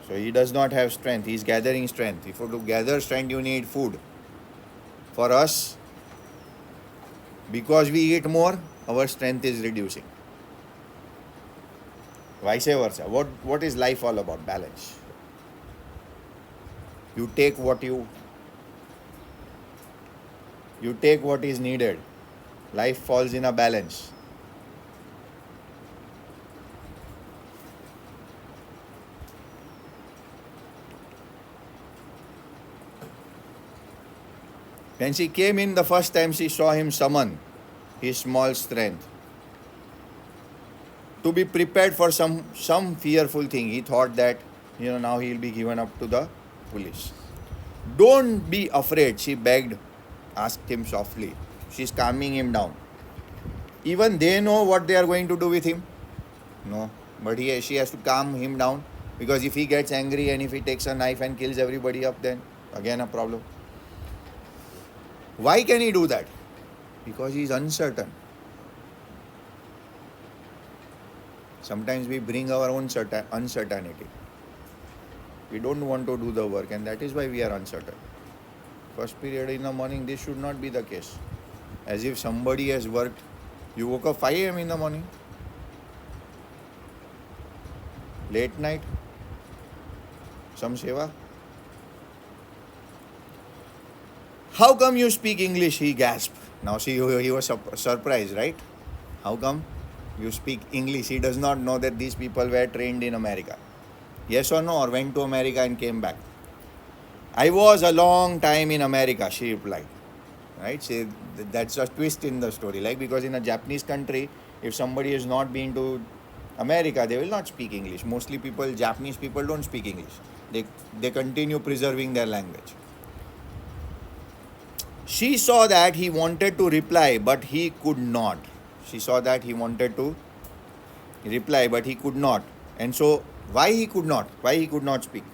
So he does not have strength. He is gathering strength. If you to gather strength, you need food. For us, because we eat more, our strength is reducing. Vice versa. What is life all about? Balance. You take what is needed. Life falls in a balance. When she came in the first time, she saw him summon his small strength to be prepared for some fearful thing. He thought that now he will be given up to the police. Don't be afraid, she begged, asked him softly. She's calming him down. Even they know what they are going to do with him. No, but she has to calm him down, because if he gets angry and if he takes a knife and kills everybody up, then again a problem. Why can he do that? Because he is uncertain. Sometimes we bring our own uncertainty. We don't want to do the work, and that is why we are uncertain. First period in the morning, this should not be the case. As if somebody has worked. You woke up 5 a.m. in the morning. Late night. Some seva. How come you speak English? He gasped. Now he was surprised, right? How come you speak English? He does not know that these people were trained in America. Yes or no? Or went to America and came back? I was a long time in America, she replied. Right? See, that's a twist in the story. Like, because in a Japanese country, if somebody has not been to America, they will not speak English. Mostly Japanese people don't speak English. They continue preserving their language. She saw that he wanted to reply, but he could not. She saw that he wanted to reply, but he could not. And so, why he could not? Why he could not speak?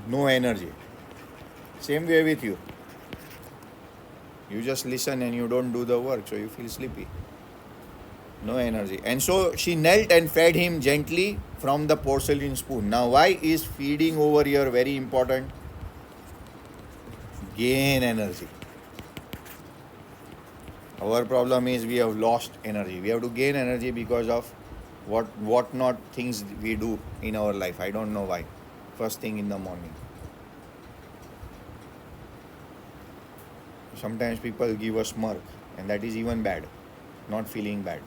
No energy. Same way with you. You just listen and you don't do the work, so you feel sleepy. No energy. And so she knelt and fed him gently from the porcelain spoon. Now, why is feeding over here very important? Gain energy. Our problem is we have lost energy. We have to gain energy because of what not things we do in our life. I don't know why. First thing in the morning. Sometimes people give a smirk, and that is even bad. Not feeling bad.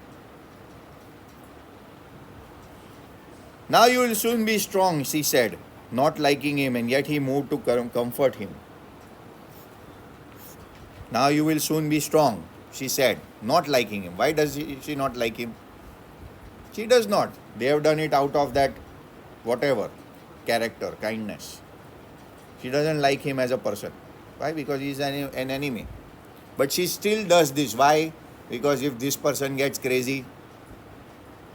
Now you will soon be strong, she said, not liking him, and yet he moved to comfort him. Now you will soon be strong, she said, not liking him. Why does she not like him? She does not. They have done it out of that whatever, character, kindness. She doesn't like him as a person. Why? Because he is an enemy. But she still does this. Why? Because if this person gets crazy,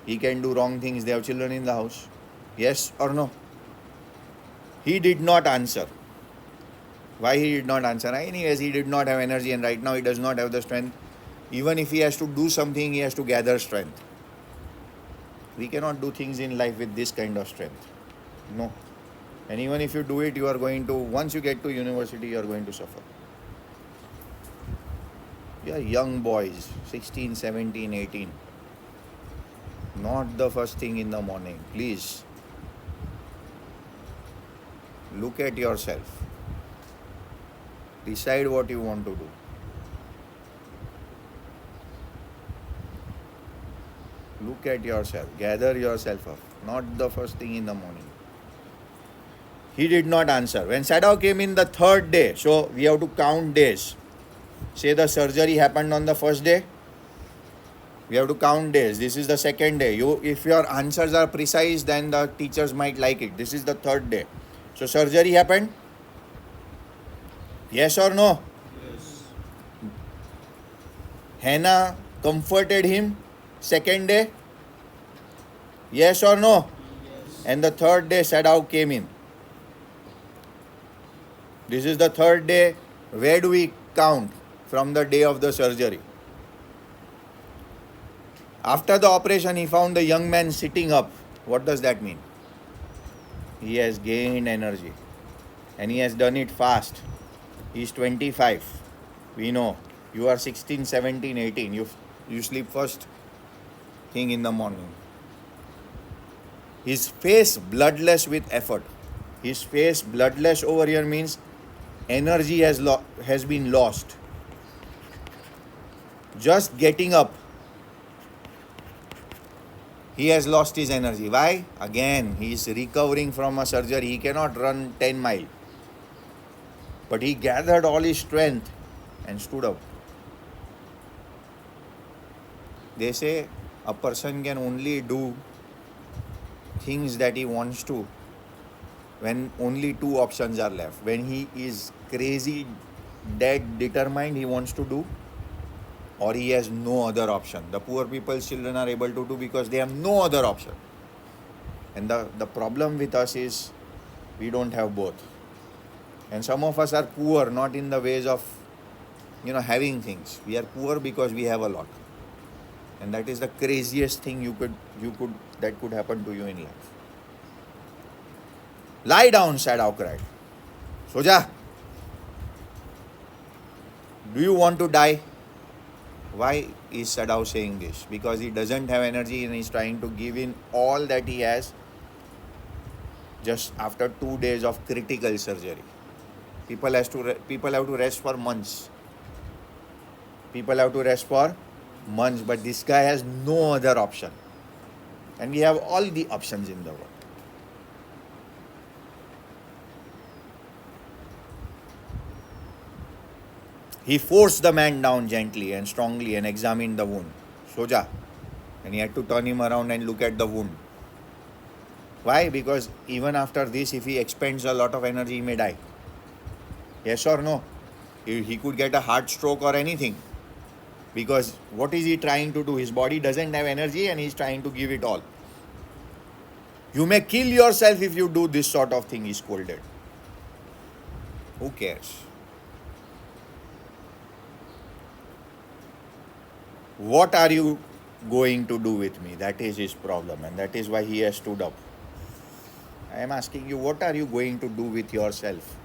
he can do wrong things. They have children in the house. Yes or no? He did not answer. Why he did not answer? Anyways, he did not have energy, and right now he does not have the strength. Even if he has to do something, he has to gather strength. We cannot do things in life with this kind of strength. No. And even if you do it, you are going to, once you get to university, you are going to suffer. You are young boys, 16, 17, 18. Not the first thing in the morning. Please. Look at yourself. Decide what you want to do. Look at yourself. Gather yourself up. Not the first thing in the morning. He did not answer. When Sadao came in the third day, so we have to count days. Say the surgery happened on the first day. We have to count days. This is the second day. If your answers are precise, then the teachers might like it. This is the third day. So surgery happened? Yes or no? Yes. Hannah comforted him. Second day? Yes or no? Yes. And the third day, Sadao came in. This is the third day. Where do we count? From the day of the surgery. After the operation, he found the young man sitting up. What does that mean? he has gained energy. And he has done it fast. He's 25. We know. You are 16, 17, 18. You sleep first thing in the morning. His face bloodless with effort. His face bloodless over here means energy has been lost. Just getting up, he has lost his energy. Why? Again, he is recovering from a surgery. He cannot run 10 miles. But he gathered all his strength and stood up. They say a person can only do things that he wants to when only two options are left. When he is crazy, dead, determined, he wants to do, or he has no other option. The poor people's children are able to do because they have no other option. And the problem with us is we don't have both. And some of us are poor, not in the ways of having things. We are poor because we have a lot. And that is the craziest thing that could happen to you in life. Lie down, Sadao cried. Soja, do you want to die? Why is Sadao saying this? Because he doesn't have energy and he's trying to give in all that he has just after 2 days of critical surgery. People have to rest for months. But this guy has no other option. And we have all the options in the world. He forced the man down gently and strongly and examined the wound. Soja. And he had to turn him around and look at the wound. Why? Because even after this, if he expends a lot of energy, he may die. Yes or no? He could get a heart stroke or anything. Because what is he trying to do? His body doesn't have energy and he's trying to give it all. You may kill yourself if you do this sort of thing, he scolded. Who cares? What are you going to do with me? That is his problem, and that is why he has stood up. I am asking you, what are you going to do with yourself?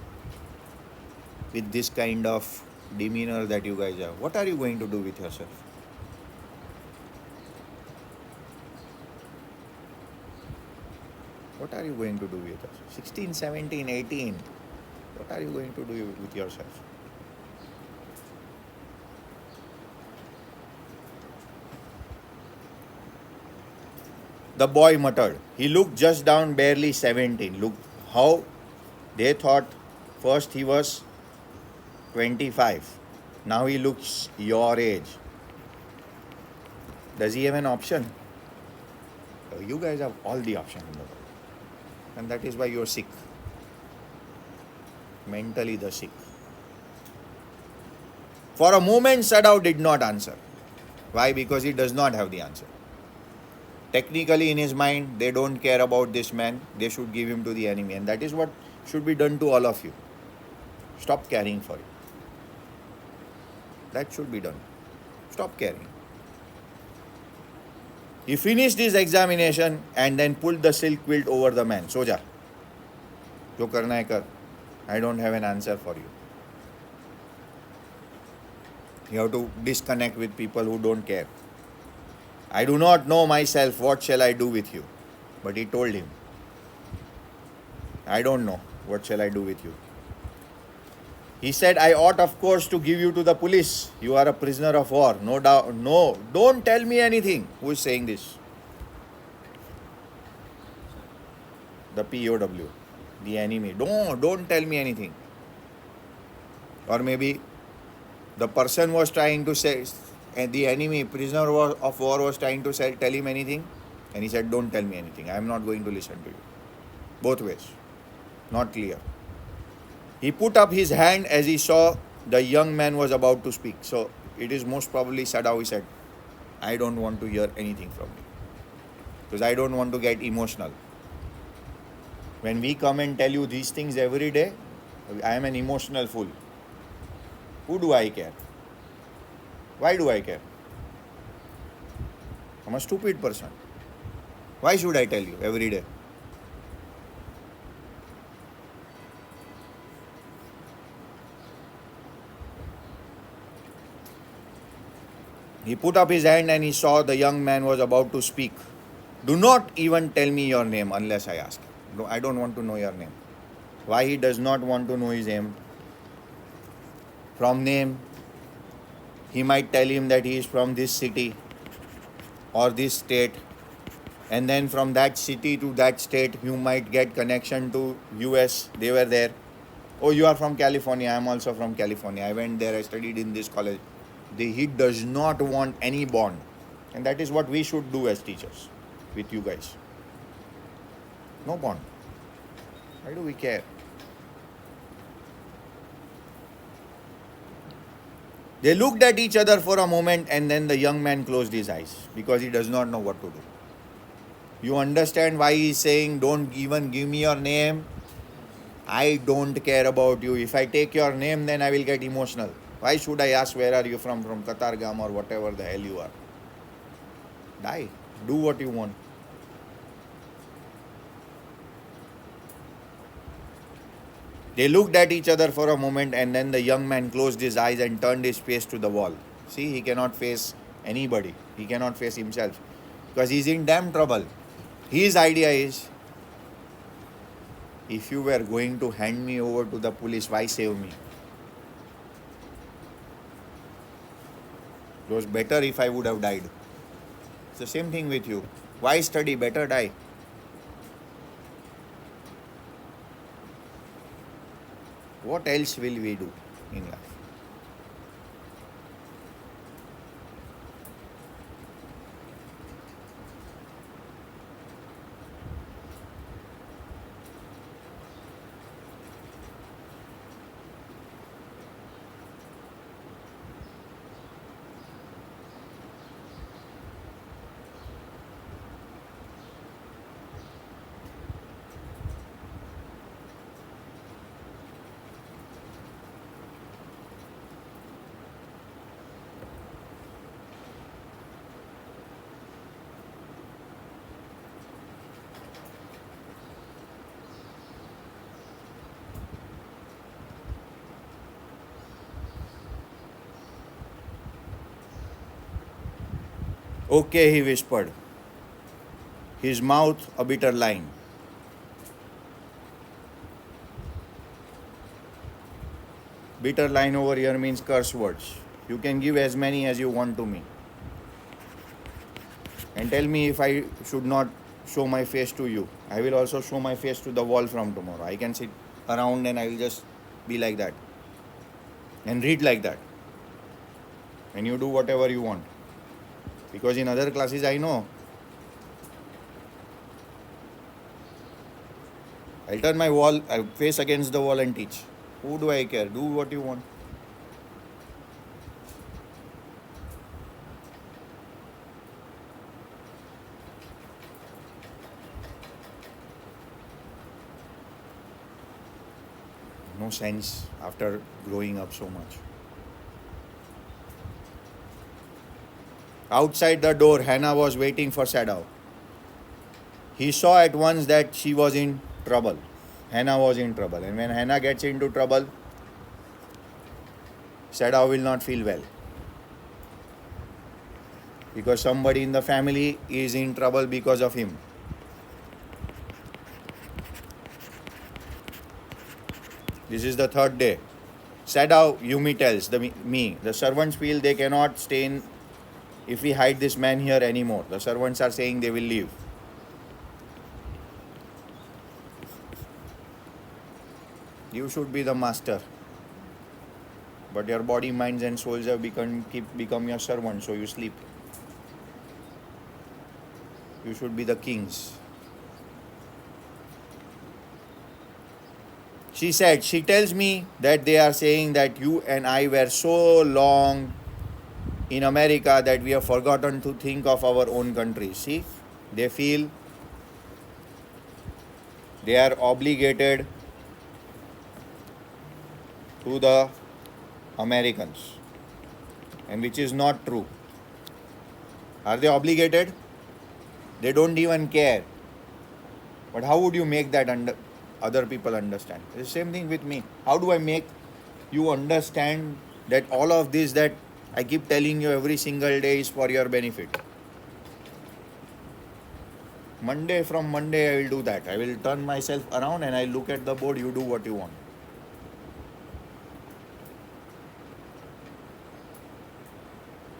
With this kind of demeanor that you guys have. What are you going to do with yourself? What are you going to do with yourself? 16, 17, 18. What are you going to do with yourself? The boy muttered. He looked just down, barely 17. Look how they thought first he was 25. Now he looks your age. Does he have an option? You guys have all the options in the world. And that is why you're sick. Mentally the sick. For a moment, Sadao did not answer. Why? Because he does not have the answer. Technically, in his mind, they don't care about this man. They should give him to the enemy. And that is what should be done to all of you. Stop caring for it. That should be done. Stop caring. He finished his examination and then pulled the silk quilt over the man. Soja, jo karna hai kar. I don't have an answer for you. You have to disconnect with people who don't care. I do not know myself, what shall I do with you? But he told him, I don't know, what shall I do with you? He said, I ought of course to give you to the police. You are a prisoner of war, no doubt. No, don't tell me anything. Who is saying this? The POW, the enemy. Don't tell me anything. Or maybe the person was trying to say, and the enemy, prisoner of war, was trying to tell him anything, and he said, don't tell me anything. I am not going to listen to you. Both ways. Not clear. He put up his hand as he saw the young man was about to speak. So it is most probably Sadao. He said, I don't want to hear anything from you. Because I don't want to get emotional. When we come and tell you these things every day, I am an emotional fool. Who do I care? Why do I care? I'm a stupid person. Why should I tell you every day? He put up his hand and he saw the young man was about to speak. Do not even tell me your name unless I ask. No, I don't want to know your name. Why he does not want to know his name? From name, he might tell him that he is from this city or this state, and then from that city to that state you might get connection to US. They were there. Oh, you are from California. I am also from California. I went there. I studied in this college. He does not want any bond, and that is what we should do as teachers with you guys. No bond. Why do we care? They looked at each other for a moment, and then the young man closed his eyes because he does not know what to do. You understand why he is saying, don't even give me your name? I don't care about you. If I take your name, then I will get emotional. Why should I ask where are you from Katargam or whatever the hell you are? Die. Do what you want. They looked at each other for a moment, and then the young man closed his eyes and turned his face to the wall. See, he cannot face anybody. He cannot face himself because he's in damn trouble. His idea is, if you were going to hand me over to the police, why save me? It was better if I would have died. It's the same thing with you. Why study? Better die. What else will we do in life? Okay, he whispered, his mouth a bitter line. Bitter line over here means curse words. You can give as many as you want to me. And tell me if I should not show my face to you. I will also show my face to the wall from tomorrow. I can sit around and I will just be like that. And read like that. And you do whatever you want. Because in other classes I know. I'll turn my face against the wall and teach. Who do I care? Do what you want. No sense after growing up so much. Outside the door, Hannah was waiting for Sadao. He saw at once that she was in trouble. Hannah was in trouble. And when Hannah gets into trouble, Sadao will not feel well. Because somebody in the family is in trouble because of him. This is the third day. Sadao, Yumi tells me, the servants feel they cannot stay in if we hide this man here anymore. The servants are saying they will leave. You should be the master. But your body, minds and souls have become your servants, so you sleep. You should be the kings. She said, she tells me that they are saying that you and I were so long in America that we have forgotten to think of our own country. See, they feel they are obligated to the Americans, and which is not true. Are they obligated? They don't even care. But how would you make that other people understand? It's the same thing with me. How do I make you understand that all of this that I keep telling you every single day is for your benefit. From Monday, I will do that. I will turn myself around and I look at the board. You do what you want.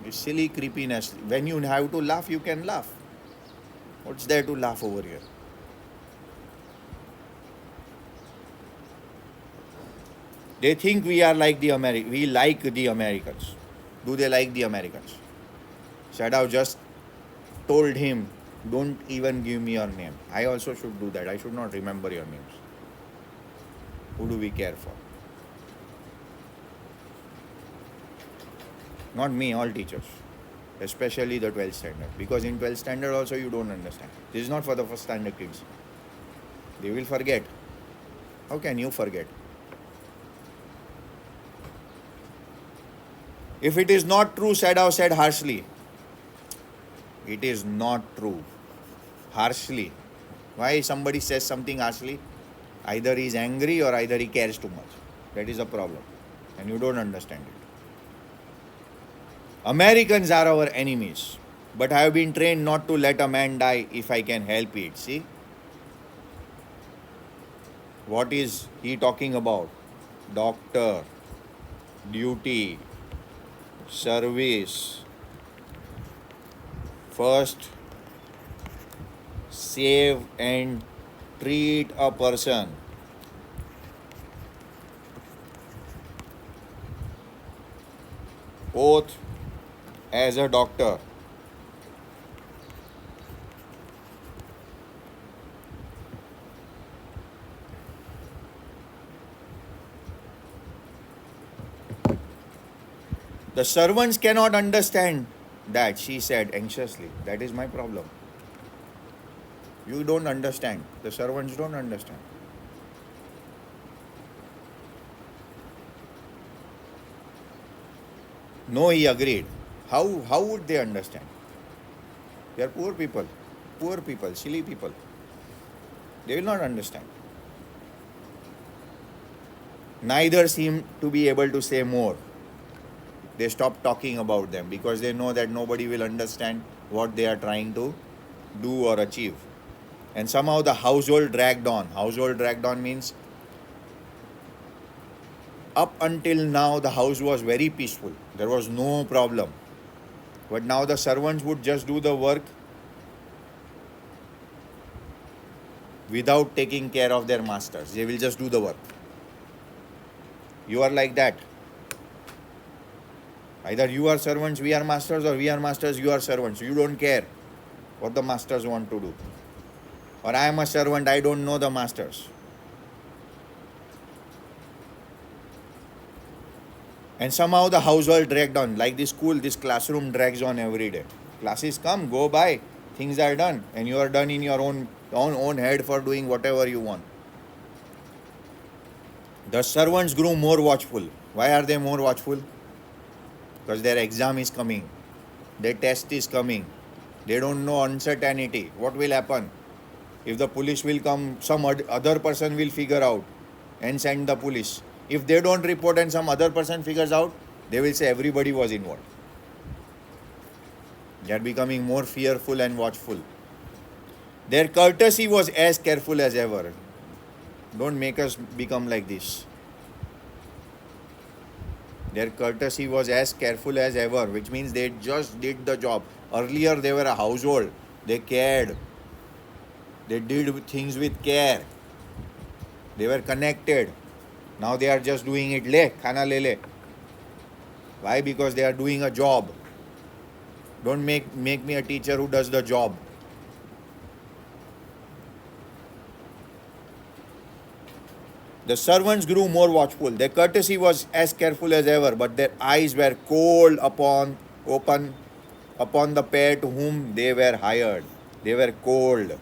This silly creepiness. When you have to laugh, you can laugh. What's there to laugh over here? They think we are like we like the Americans. Do they like the Americans? Sadao just told him, don't even give me your name. I also should do that. I should not remember your names. Who do we care for? Not me, all teachers. Especially the 12th standard. Because in 12th standard also you don't understand. This is not for the first standard kids. They will forget. How can you forget? If it is not true, Sadao said harshly. It is not true. Harshly. Why somebody says something harshly? Either he is angry or either he cares too much. That is a problem. And you don't understand it. Americans are our enemies. But I have been trained not to let a man die if I can help it. See? What is he talking about? Doctor, duty, service. First, save and treat a person. Oath as a doctor. The servants cannot understand that, she said anxiously. That is my problem. You don't understand. The servants don't understand. No, he agreed. How would they understand? They are poor people, silly people. They will not understand. Neither seem to be able to say more. They stopped talking about them because they know that nobody will understand what they are trying to do or achieve. And somehow the household dragged on. Household dragged on means up until now the house was very peaceful. There was no problem. But now the servants would just do the work without taking care of their masters. They will just do the work. You are like that. Either you are servants, we are masters, or we are masters, you are servants. You don't care what the masters want to do. Or I am a servant, I don't know the masters. And somehow the household dragged on. Like this school, this classroom drags on every day. Classes come, go by, things are done, and you are done in your own head for doing whatever you want. The servants grew more watchful. Why are they more watchful? Because their exam is coming. Their test is coming. They don't know uncertainty. What will happen? If the police will come, some other person will figure out and send the police. If they don't report and some other person figures out, they will say everybody was involved. They are becoming more fearful and watchful. Their courtesy was as careful as ever. Don't make us become like this. Their courtesy was as careful as ever, which means they just did the job. Earlier they were a household. They cared. They did things with care. They were connected. Now they are just doing it khana le. Why? Because they are doing a job. Don't make me a teacher who does the job. The servants grew more watchful. Their courtesy was as careful as ever, but their eyes were cold open upon the pair to whom they were hired. They were cold.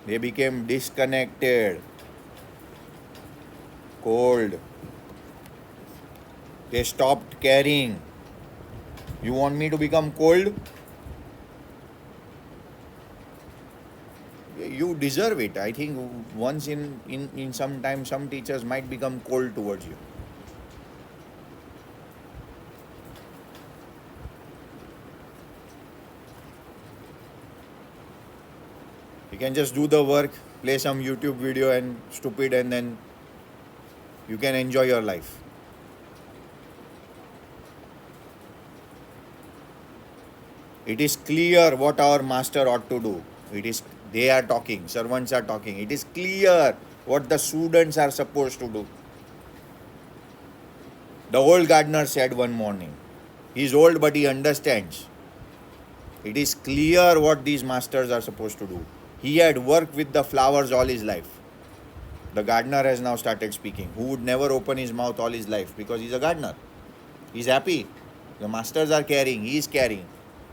They became disconnected. Cold. They stopped caring. You want me to become cold? You deserve it. I think once in some time, some teachers might become cold towards you. You can just do the work, play some YouTube video and stupid, and then you can enjoy your life. It is clear what our master ought to do. They are talking, servants are talking. It is clear what the students are supposed to do. The old gardener said one morning. He is old, but he understands. It is clear what these masters are supposed to do. He had worked with the flowers all his life. The gardener has now started speaking, who would never open his mouth all his life because he's a gardener. He's happy. The masters are caring, he is caring.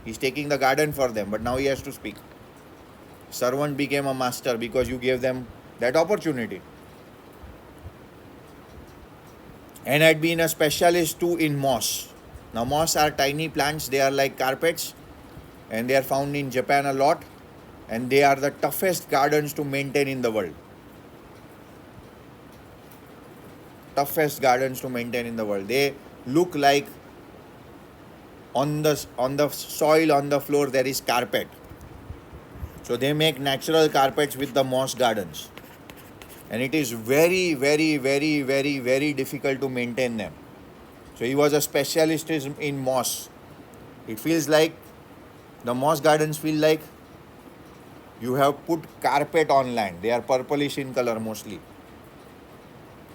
He's taking the garden for them, but now he has to speak. Servant became a master because you gave them that opportunity. And had been a specialist too in moss. Now moss are tiny plants, they are like carpets, and they are found in Japan a lot, and they are the toughest gardens to maintain in the world. Toughest gardens to maintain in the world. They look like on the soil, on the floor there is carpet. So they make natural carpets with the moss gardens. And it is very, very, very, very, very difficult to maintain them. So he was a specialist in moss. It feels like, the moss gardens feel like you have put carpet on land. They are purplish in color mostly.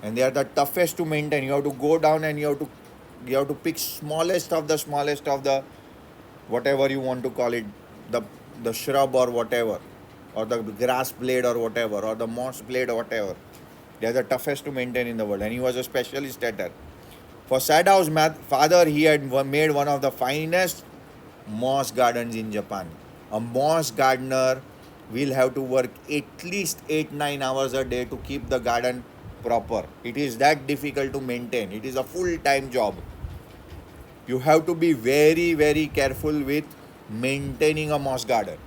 And they are the toughest to maintain. You have to go down and you have to pick smallest of the whatever you want to call it, the shrub or whatever, or the grass blade or whatever, or the moss blade or whatever. They are the toughest to maintain in the world. And he was a specialist at that. For Sadao's father, he had made one of the finest moss gardens in Japan. A moss gardener will have to work at least 8-9 hours a day to keep the garden proper. It is that difficult to maintain. It is a full-time job. You have to be very, very careful with maintaining a moss garden.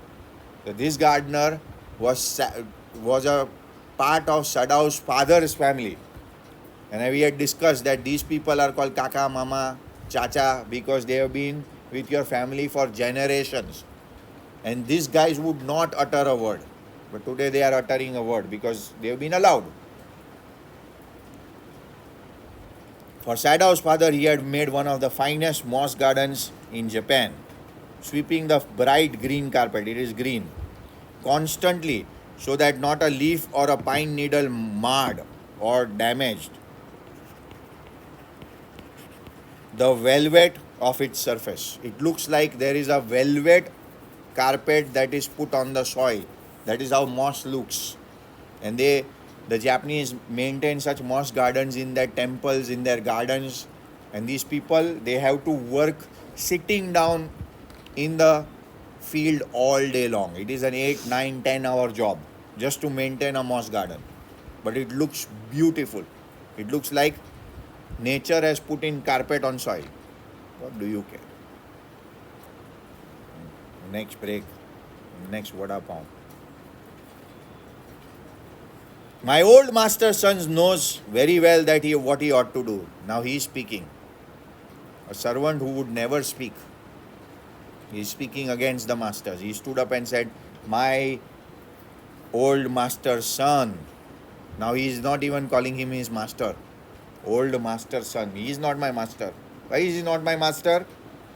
So this gardener was a part of Sadao's father's family. And we had discussed that these people are called Kaka, Mama, Chacha because they have been with your family for generations. And these guys would not utter a word. But today they are uttering a word because they have been allowed. For Sadao's father, he had made one of the finest moss gardens in Japan, sweeping the bright green carpet, it is green, constantly so that not a leaf or a pine needle marred or damaged the velvet of its surface. It looks like there is a velvet carpet that is put on the soil. That is how moss looks. And the Japanese maintain such moss gardens in their temples, in their gardens. And these people, they have to work sitting down in the field all day long. It is an 8, 9, 10 hour job just to maintain a moss garden. But it looks beautiful. It looks like nature has put in carpet on soil. What do you care? Next break. Next vada pav. My old master's son knows very well that what he ought to do. Now he is speaking. A servant who would never speak. He is speaking against the masters. He stood up and said, my old master's son. Now he is not even calling him his master. Old master's son. He is not my master. Why is he not my master?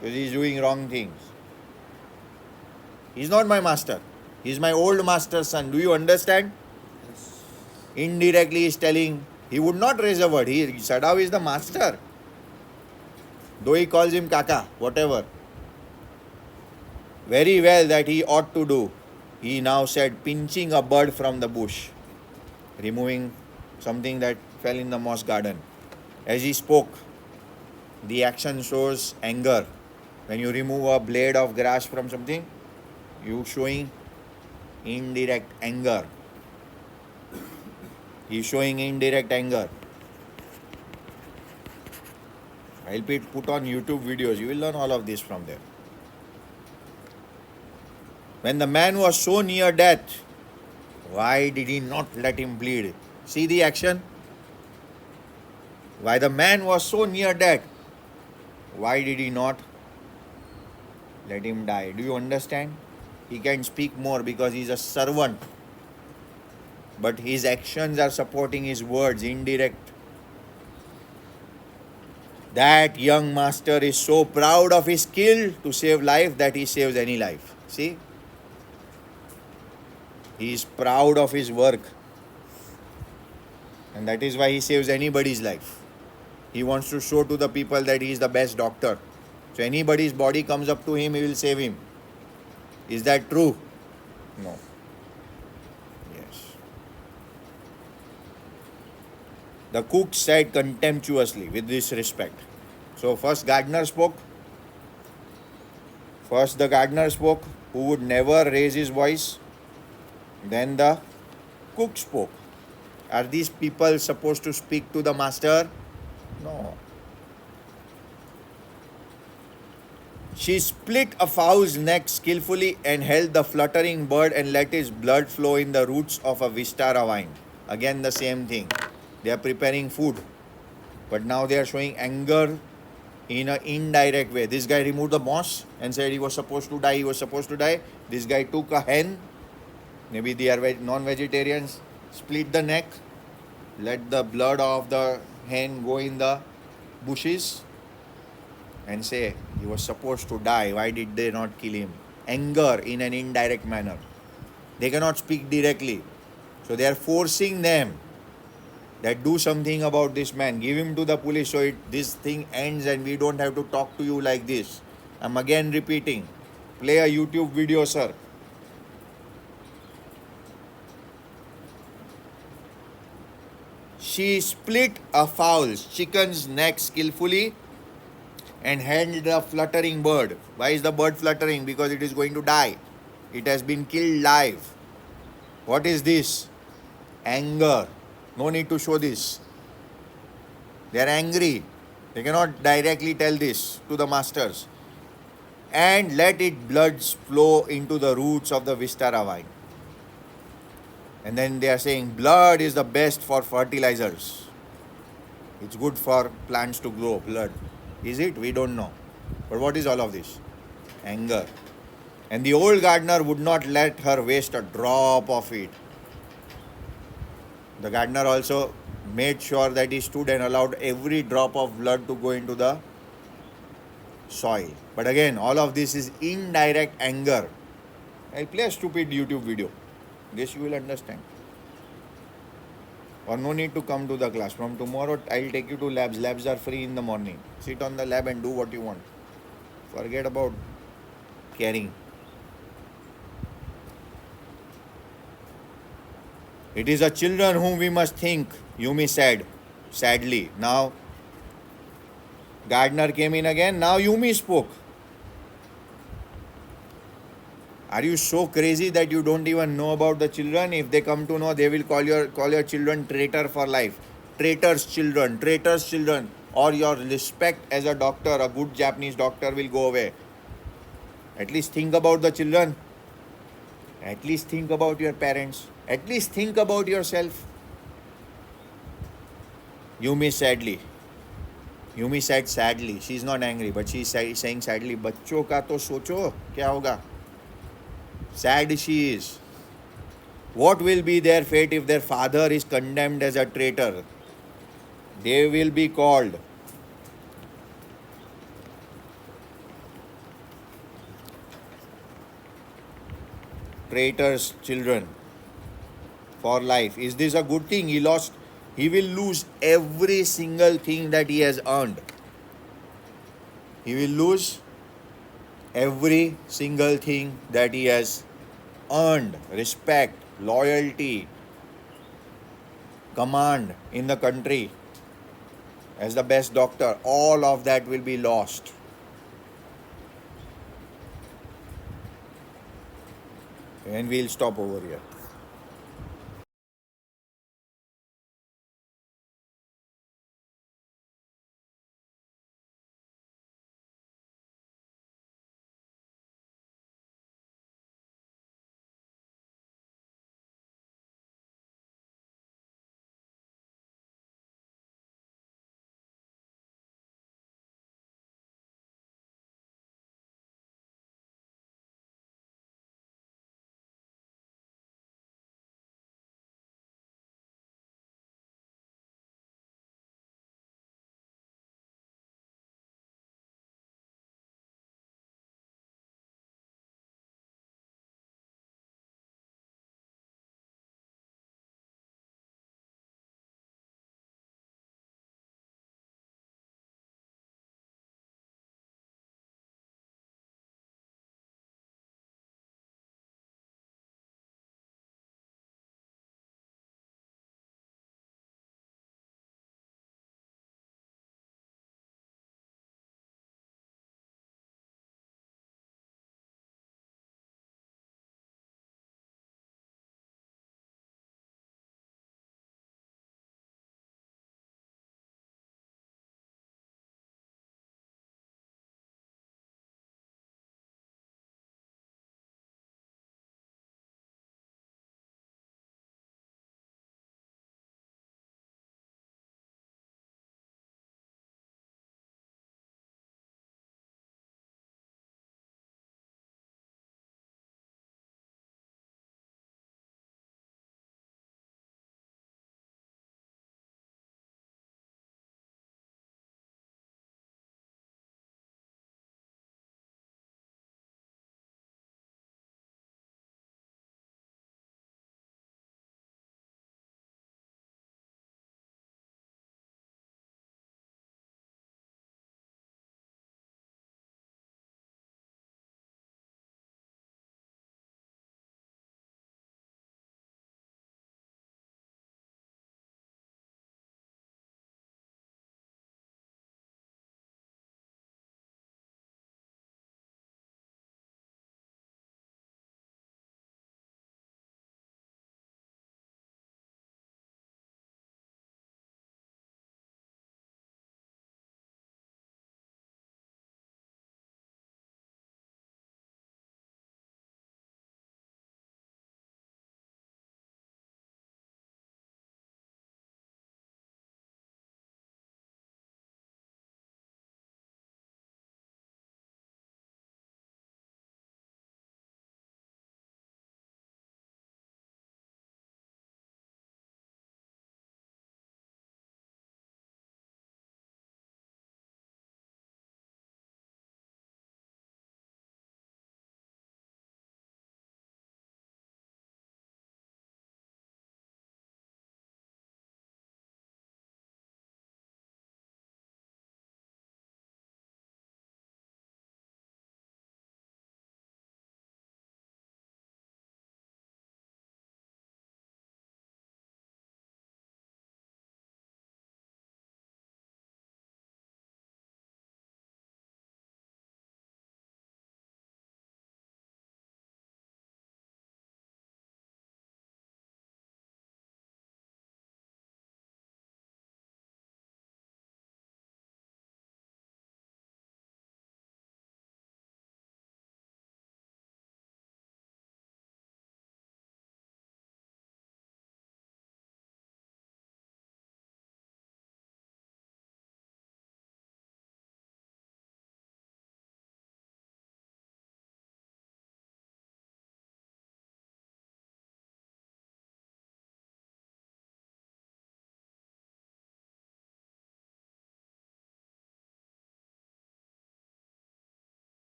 Because he is doing wrong things. He is not my master. He is my old master's son. Do you understand? Indirectly he is telling, he would not raise a word. Sadao is the master. Though he calls him Kaka, whatever. Very well that he ought to do. He now said, pinching a bird from the bush, removing something that fell in the moss garden. As he spoke, the action shows anger. When you remove a blade of grass from something, you showing indirect anger. He is showing indirect anger. I'll put on YouTube videos. You will learn all of this from there. When the man was so near death, why did he not let him bleed? See the action? Why the man was so near death, why did he not let him die? Do you understand? He can speak more because he is a servant. but his actions are supporting his words, indirect. That young master is so proud of his skill to save life that he saves any life. See? He is proud of his work. And that is why he saves anybody's life. He wants to show to the people that he is the best doctor. So anybody's body comes up to him, he will save him. Is that true? No. Yes. The cook said contemptuously, with disrespect. So first gardener spoke. First the gardener spoke, who would never raise his voice. Then the cook spoke. Are these people supposed to speak to the master? No. She split a fowl's neck skillfully and held the fluttering bird and let its blood flow in the roots of a Vistara vine. Again the same thing. They are preparing food. But now they are showing anger in an indirect way. This guy removed the moss and said he was supposed to die. He was supposed to die. This guy took a hen. Maybe they are non-vegetarians. Split the neck. Let the blood of the hen go in the bushes. And say he was supposed to die. Why did they not kill him? Anger in an indirect manner. They cannot speak directly. So they are forcing them that do something about this man. Give him to the police so this thing ends and we don't have to talk to you like this. I'm again repeating. Play a YouTube video, sir. She split a fowl's chicken's neck skillfully and held the fluttering bird. Why is the bird fluttering? Because it is going to die. It has been killed live. What is this? Anger. No need to show this. They are angry. They cannot directly tell this to the masters. And let its blood flow into the roots of the Vistara vine. And then they are saying blood is the best for fertilizers. It's good for plants to grow, blood. Is it? We don't know. But what is all of this? Anger. And the old gardener would not let her waste a drop of it. The gardener also made sure that he stood and allowed every drop of blood to go into the soil. But again, all of this is indirect anger. I'll play a stupid YouTube video. This you will understand. Or no need to come to the class. From tomorrow, I'll take you to labs. Labs are free in the morning. Sit on the lab and do what you want. Forget about caring. It is the children whom we must think, Yumi said, sadly. Now, gardener came in again. Now Yumi spoke. Are you so crazy that you don't even know about the children? If they come to know, they will call your children traitor for life. Traitor's children. Or your respect as a doctor, a good Japanese doctor will go away. At least think about the children. At least think about your parents. At least think about yourself. Yumi said sadly. She is not angry, but she is saying sadly. बच्चों का तो सोचो क्या होगा? Sad she is. What will be their fate if their father is condemned as a traitor? They will be called traitor's children for life. Is this a good thing? He will lose every single thing that he has earned. He will lose every single thing that he has earned. Respect, loyalty, command in the country as the best doctor. All of that will be lost. And we'll stop over here.